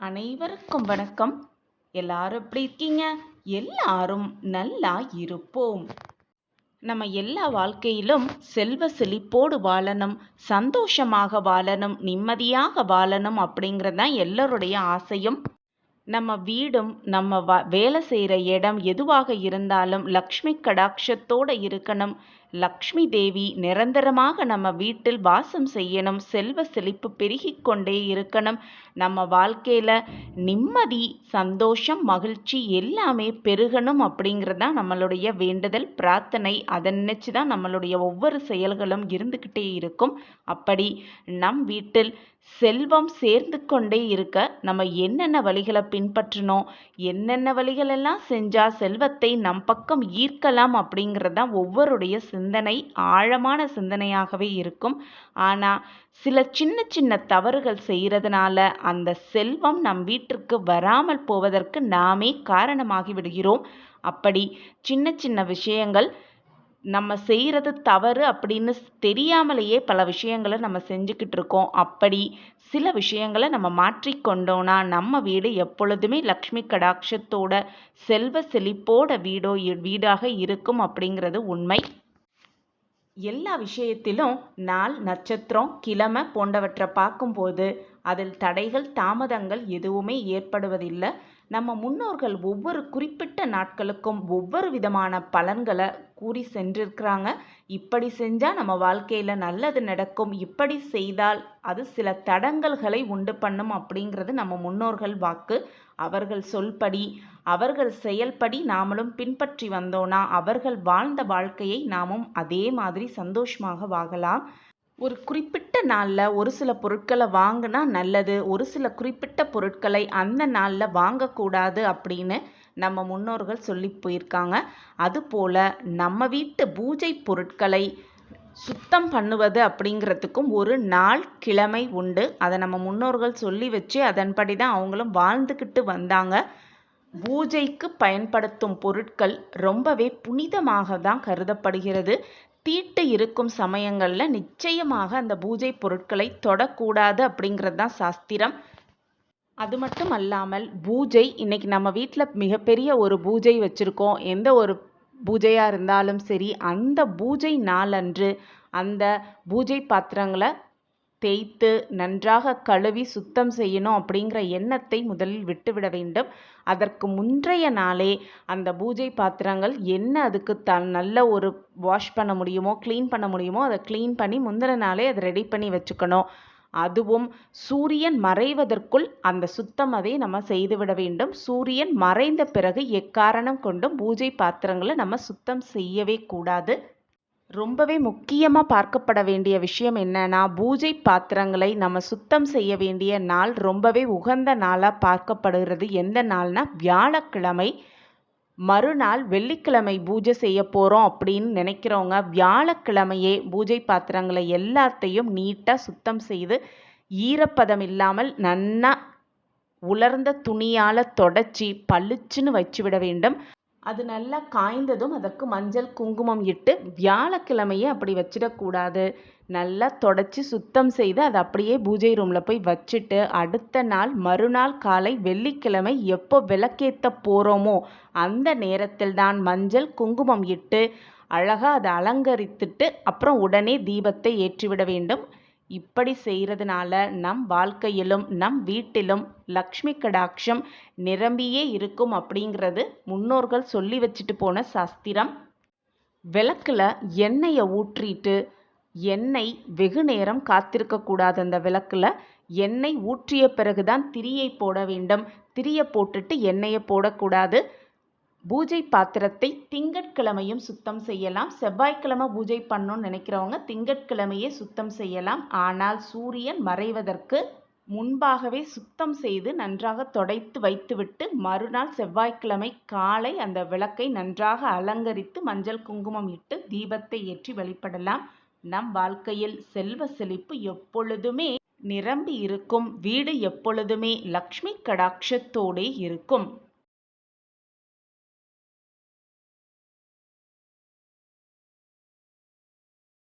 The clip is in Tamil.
அனைவருக்கும் வணக்கம். எல்லாரும் எப்படி இருக்கீங்க? எல்லாரும் நல்லா இருப்போம். நம்ம எல்லா வாழ்க்கையிலும் செல்வ செழிப்போடு வாழணும், சந்தோஷமாக வாழணும், நிம்மதியாக வாழணும் அப்படிங்கிறது தான் எல்லோருடைய ஆசையும். நம்ம வீடும் நம்ம வேலை செய்கிற இடம் எதுவாக இருந்தாலும் லக்ஷ்மி கடாட்சத்தோடு இருக்கணும். லக்ஷ்மி தேவி நிரந்தரமாக நம்ம வீட்டில் வாசம் செய்யணும். செல்வ செழிப்பு பெருகிக் கொண்டே இருக்கணும். நம்ம வாழ்க்கையில் நிம்மதி, சந்தோஷம், மகிழ்ச்சி எல்லாமே பெருகணும் அப்படிங்கிறது தான் நம்மளுடைய வேண்டுதல், பிரார்த்தனை. அதை நினச்சி தான் நம்மளுடைய ஒவ்வொரு செயல்களும் இருந்துக்கிட்டே இருக்கும். அப்படி நம் வீட்டில் செல்வம் சேர்ந்து கொண்டே இருக்க நம்ம என்னென்ன வழிகளை பின்பற்றணும், என்னென்ன வழிகளெல்லாம் செஞ்சால் செல்வத்தை நம் பக்கம் ஈர்க்கலாம் அப்படிங்கிறது தான் ஒவ்வொருடைய சிந்தனை, ஆழமான சிந்தனையாகவே இருக்கும். ஆனால் சில சின்ன சின்ன தவறுகள் செய்கிறதுனால அந்த செல்வம் நம் வீட்டிற்கு வராமல் போவதற்கு நாமே காரணமாகி விடுகிறோம். அப்படி சின்ன சின்ன விஷயங்கள் நம்ம செய்கிறது தவறு அப்படின்னு தெரியாமலேயே பல விஷயங்களை நம்ம செஞ்சுக்கிட்டு இருக்கோம். அப்படி சில விஷயங்களை நம்ம மாற்றிக்கொண்டோன்னா நம்ம வீடு எப்பொழுதுமே லக்ஷ்மி கடாட்சத்தோட செல்வ செழிப்போட வீடாக இருக்கும் அப்படிங்கிறது உண்மை. எல்லா விஷயத்திலும் நாள், நட்சத்திரம், கிழமை போன்றவற்றை பார்க்கும்போது அதில் தடைகள், தாமதங்கள் எதுவுமே ஏற்படுவதில்லை. நம்ம முன்னோர்கள் ஒவ்வொரு குறிப்பிட்ட நாட்களுக்கும் ஒவ்வொரு விதமான பலன்களை கூறி சென்றிருக்கிறாங்க. இப்படி செஞ்சால் நம்ம வாழ்க்கையில் நல்லது நடக்கும், இப்படி செய்தால் அது சில தடங்கல்களை உண்டு பண்ணும் அப்படிங்கிறது நம்ம முன்னோர்கள் வாக்கு. அவர்கள் சொல்படி, அவர்கள் செயல்படி நாமளும் பின்பற்றி வந்தோன்னா அவர்கள் வாழ்ந்த வாழ்க்கையை நாமும் அதே மாதிரி சந்தோஷமாக வாழலாம். ஒரு குறிப்பிட்ட நாளில் ஒரு சில பொருட்களை வாங்கினா நல்லது, ஒரு சில குறிப்பிட்ட பொருட்களை அந்த நாளில் வாங்கக்கூடாது அப்படின்னு நம்ம முன்னோர்கள் சொல்லி போயிருக்காங்க. அதுபோல் நம்ம வீட்டு பூஜை பொருட்களை சுத்தம் பண்ணுவது அப்படிங்கிறதுக்கும் ஒரு நாள், கிழமை உண்டு. அதை நம்ம முன்னோர்கள் சொல்லி வச்சு அதன்படி தான் அவங்களும் வாழ்ந்துக்கிட்டு வந்தாங்க. பூஜைக்கு பயன்படுத்தும் பொருட்கள் ரொம்பவே புனிதமாக தான் கருதப்படுகிறது. தீட்டு இருக்கும் சமயங்களில் நிச்சயமாக அந்த பூஜை பொருட்களை தொடக்கூடாது அப்படிங்கிறது தான் சாஸ்திரம். அது மட்டும் அல்லாமல் பூஜை, இன்னைக்கு நம்ம வீட்டில் மிகப்பெரிய ஒரு பூஜை வச்சுருக்கோம். எந்த ஒரு பூஜையாக இருந்தாலும் சரி, அந்த பூஜை நாளன்று அந்த பூஜை பாத்திரங்களை தேய்த்து நன்றாக கழுவி சுத்தம் செய்யணும் அப்படிங்கிற எண்ணத்தை முதலில் விட்டுவிட வேண்டும். அதற்கு முன்றைய நாளே அந்த பூஜை பாத்திரங்கள் என்ன அதுக்கு நல்ல ஒரு வாஷ் பண்ண முடியுமோ, க்ளீன் பண்ண முடியுமோ அதை க்ளீன் பண்ணி முந்தின நாளே அதை ரெடி பண்ணி வச்சுக்கணும். அதுவும் சூரியன் மறைவதற்குள் அந்த சுத்தம் அதை நம்ம செய்துவிட வேண்டும். சூரியன் மறைந்த பிறகு எக்காரணம் கொண்டும் பூஜை பாத்திரங்களை நம்ம சுத்தம் செய்யவே கூடாது. ரொம்பவே முக்கியமாக பார்க்கப்பட வேண்டிய விஷயம் என்னன்னா, பூஜை பாத்திரங்களை நம்ம சுத்தம் செய்ய வேண்டிய நாள் ரொம்பவே உகந்த நாளாக பார்க்கப்படுகிறது. எந்த நாள்னா வியாழக்கிழமை. மறுநாள் வெள்ளிக்கிழமை பூஜை செய்ய போகிறோம் அப்படின்னு நினைக்கிறவங்க வியாழக்கிழமையே பூஜை பாத்திரங்களை எல்லாத்தையும் நீட்டாக சுத்தம் செய்து ஈரப்பதம் இல்லாமல் நன்னா உலர்ந்த துணியால் தொடச்சி பளிச்சுன்னு வச்சுவிட வேண்டும். அது நல்லா காய்ந்ததும் அதற்கு மஞ்சள், குங்குமம் இட்டு வியாழக்கிழமையே அப்படி வச்சிடக்கூடாது. நல்லா தொடச்சி சுத்தம் செய்து அதை அப்படியே பூஜை ரூமில் போய் வச்சுட்டு அடுத்த நாள் மறுநாள் காலை வெள்ளிக்கிழமை எப்போ விளக்கேற்ற போகிறோமோ அந்த நேரத்தில் தான் மஞ்சள், குங்குமம் இட்டு அழகாக அதை அலங்கரித்துட்டு அப்புறம் உடனே தீபத்தை ஏற்றிவிட வேண்டும். இப்படி செய்கிறதுனால நம் வாழ்க்கையிலும் நம் வீட்டிலும் லக்ஷ்மி கடாட்சம் நிரம்பியே இருக்கும் அப்படிங்கிறது முன்னோர்கள் சொல்லி வச்சுட்டு போன சாஸ்திரம். விளக்கில் எண்ணெயை ஊற்றிட்டு, எண்ணெய் வெகு நேரம் காத்திருக்கக்கூடாது. அந்த விளக்கில் எண்ணெய் ஊற்றிய பிறகுதான் திரியை போட வேண்டும். திரியை போட்டுட்டு எண்ணெயை போடக்கூடாது. பூஜை பாத்திரத்தை திங்கட்கிழமையும் சுத்தம் செய்யலாம். செவ்வாய்க்கிழமை பூஜை பண்ணணும்னு நினைக்கிறவங்க திங்கட்கிழமையே சுத்தம் செய்யலாம். ஆனால் சூரியன் மறைவதற்கு முன்பாகவே சுத்தம் செய்து நன்றாக துடைத்து வைத்துவிட்டு மறுநாள் செவ்வாய்க்கிழமை காலை அந்த விளக்கை நன்றாக அலங்கரித்து மஞ்சள், குங்குமம் இட்டு தீபத்தை ஏற்றி வழிபடலாம். நம் வாழ்க்கையில் செல்வ செழிப்பு எப்பொழுதுமே நிரம்பி இருக்கும். வீடு எப்பொழுதுமே லக்ஷ்மி கடாட்சத்தோடே இருக்கும்.